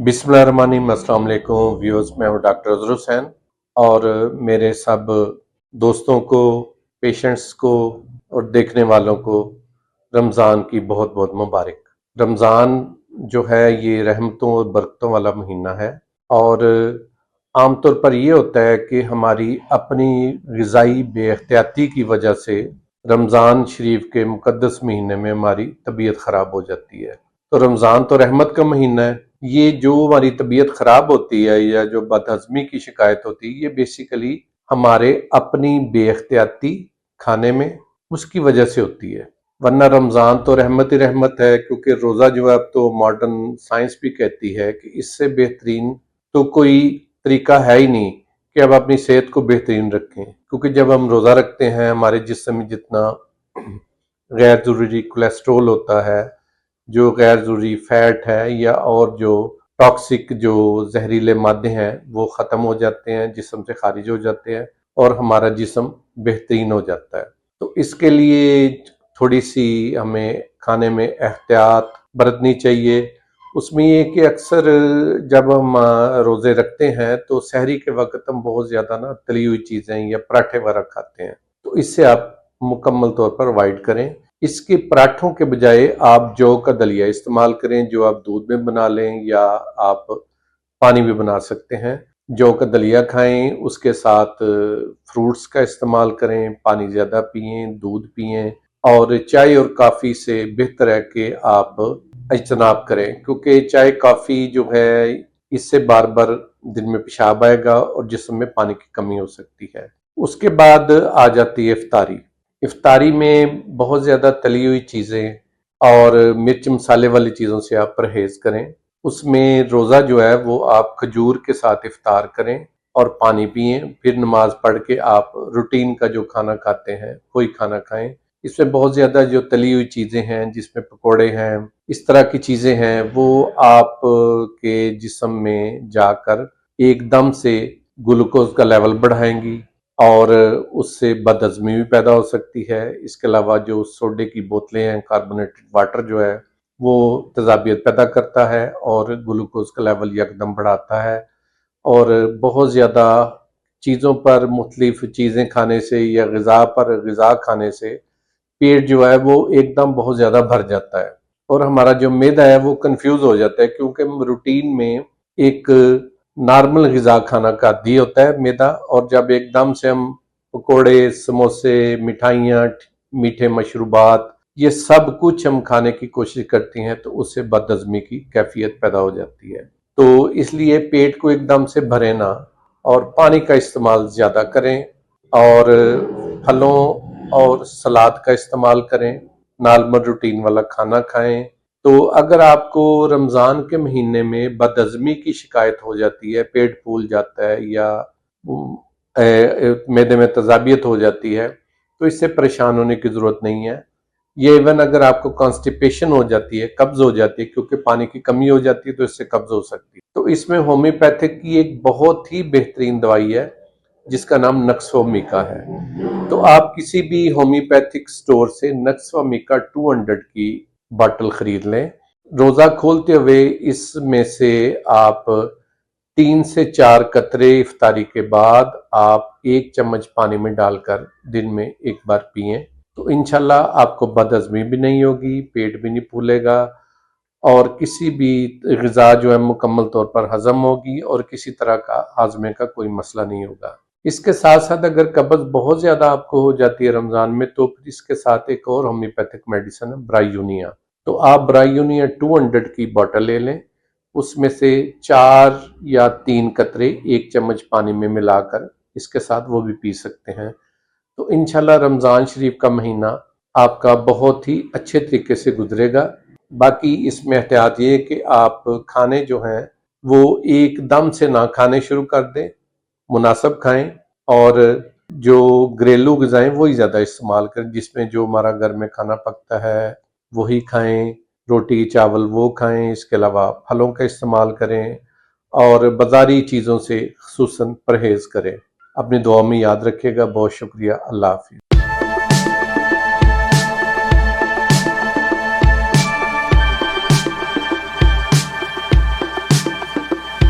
बिस्मिल्लाहिर्रहमानिर्रहीम। अस्सलाम वालेकुम व्यूअर्स, मैं हूं डॉक्टर अज़हर हुसैन और मेरे सब दोस्तों को, पेशेंट्स को और देखने वालों को रमज़ान की बहुत बहुत मुबारक। रमज़ान जो है ये रहमतों और बरकतों वाला महीना है और आमतौर पर ये होता है कि हमारी अपनी ग़िज़ाई बेइख्तियाती की वजह से रमज़ान शरीफ के मुक़द्दस महीने में हमारी तबीयत ख़राब हो जाती है। तो रमज़ान तो रहमत का महीना है। ये जो हमारी तबीयत ख़राब होती है या जो बदहज़मी की शिकायत होती है, ये बेसिकली हमारे अपनी बेइख्तियाती खाने में उसकी वजह से होती है। वरना रमज़ान तो रहमत ही रहमत है, क्योंकि रोज़ा जो है अब तो मॉडर्न साइंस भी कहती है कि इससे बेहतरीन तो कोई तरीका है ही नहीं कि अब अपनी सेहत को बेहतरीन रखें। क्योंकि जब हम रोज़ा रखते हैं, हमारे जिस्म में जितना गैर ज़रूरी कोलेस्ट्रॉल होता है, जो गैर ज़रूरी फैट है या और जो टॉक्सिक जो जहरीले मादे हैं वो ख़त्म हो जाते हैं, जिस्म से खारिज हो जाते हैं और हमारा जिस्म बेहतरीन हो जाता है। तो इसके लिए थोड़ी सी हमें खाने में एहतियात बरतनी चाहिए। उसमें ये कि अक्सर जब हम रोज़े रखते हैं तो सहरी के वक्त हम बहुत ज़्यादा ना तली हुई चीज़ें या पराठे वगैरह खाते हैं, तो इससे आप मुकम्मल तौर पर अवॉइड करें। इसके पराठों के बजाय आप जौ का दलिया इस्तेमाल करें, जो आप दूध में बना लें या आप पानी भी बना सकते हैं। जौ का दलिया खाएं, उसके साथ फ्रूट्स का इस्तेमाल करें, पानी ज़्यादा पिएं, दूध पिएं और चाय और काफ़ी से बेहतर है कि आप इज्तनाब करें, क्योंकि चाय कॉफ़ी जो है इससे बार बार दिन में पेशाब आएगा और जिस्म में पानी की कमी हो सकती है। उसके बाद आ जाती है इफ्तारी। इफ्तारी में बहुत ज़्यादा तली हुई चीज़ें और मिर्च मसाले वाली चीज़ों से आप परहेज़ करें। उसमें रोज़ा जो है वो आप खजूर के साथ इफ्तार करें और पानी पिएं, फिर नमाज पढ़ के आप रूटीन का जो खाना खाते हैं वही खाना खाएं। इसमें बहुत ज़्यादा जो तली हुई चीज़ें हैं, जिसमें पकोड़े हैं, इस तरह की चीज़ें हैं, वो आप के जिस्म में जाकर एकदम से ग्लूकोज का लेवल बढ़ाएंगी और उससे बदहज़मी भी पैदा हो सकती है। इसके अलावा जो सोडे की बोतलें हैं, कार्बोनेटेड वाटर जो है वो तेज़ाबियत पैदा करता है और ग्लूकोज का लेवल यकदम बढ़ाता है। और बहुत ज़्यादा चीज़ों पर मुख्तलिफ चीज़ें खाने से या ग़िज़ा खाने से पेट जो है वो एकदम बहुत ज़्यादा भर जाता है और हमारा जो मैदा है वो कंफ्यूज हो जाता है, क्योंकि हम रूटीन में एक नॉर्मल ग़िज़ा खाना का आदी होता है मैदा, और जब एकदम से हम पकोड़े, समोसे, मिठाइयाँ, मीठे मशरूबात, ये सब कुछ हम खाने की कोशिश करती हैं तो उससे बदहज़मी की कैफियत पैदा हो जाती है। तो इसलिए पेट को एकदम से भरे ना और पानी का इस्तेमाल ज़्यादा करें और फलों और सलाद का इस्तेमाल करें, नॉर्मल रूटीन वाला खाना खाएं। तो अगर आपको रमज़ान के महीने में बदहज़मी की शिकायत हो जाती है, पेट फूल जाता है या मैदे में तेज़ाबियत हो जाती है, तो इससे परेशान होने की ज़रूरत नहीं है। ये इवन अगर आपको कॉन्स्टिपेशन हो जाती है, कब्ज़ हो जाती है, क्योंकि पानी की कमी हो जाती है तो इससे कब्ज़ हो सकती है, तो इसमें होम्योपैथिक की एक बहुत ही बेहतरीन दवाई है जिसका नाम नक्सोमिका है। तो आप किसी भी होम्योपैथिक स्टोर से नक्सोमिका 200 की बॉटल खरीद लें। रोज़ा खोलते हुए इसमें से आप 3 से 4 कतरे इफ्तारी के बाद आप 1 चम्मच पानी में डालकर दिन में एक बार पिएं, तो इंशाल्लाह आपको बदहज़मी भी नहीं होगी, पेट भी नहीं फूलेगा और किसी भी ग़िज़ा जो है मुकम्मल तौर पर हज़म होगी और किसी तरह का हाजमे का कोई मसला नहीं होगा। इसके साथ साथ अगर कब्ज़ बहुत ज़्यादा आपको हो जाती है रमज़ान में, तो फिर इसके साथ एक और होम्योपैथिक मेडिसिन है ब्रायूनिया। तो आप ब्रायूनिया 200 की बॉटल ले लें, उसमें से 4 या 3 कतरे 1 चम्मच पानी में मिलाकर इसके साथ वो भी पी सकते हैं। तो इंशाल्लाह रमज़ान शरीफ का महीना आपका बहुत ही अच्छे तरीके से गुजरेगा। बाकी इसमें एहतियात ये है कि आप खाने जो हैं वो एकदम से ना खाने शुरू कर दें, मुनासिब खाएं और जो घरेलू ग़िज़ाएं वही ज़्यादा इस्तेमाल करें, जिसमें जो हमारा घर में खाना पकता है वही खाएं, रोटी चावल वो खाएं। इसके अलावा फलों का इस्तेमाल करें और बाज़ारी चीज़ों से ख़ुसूसन परहेज़ करें। अपनी दुआ में याद रखिएगा। बहुत शुक्रिया। अल्लाह हाफ़िज़।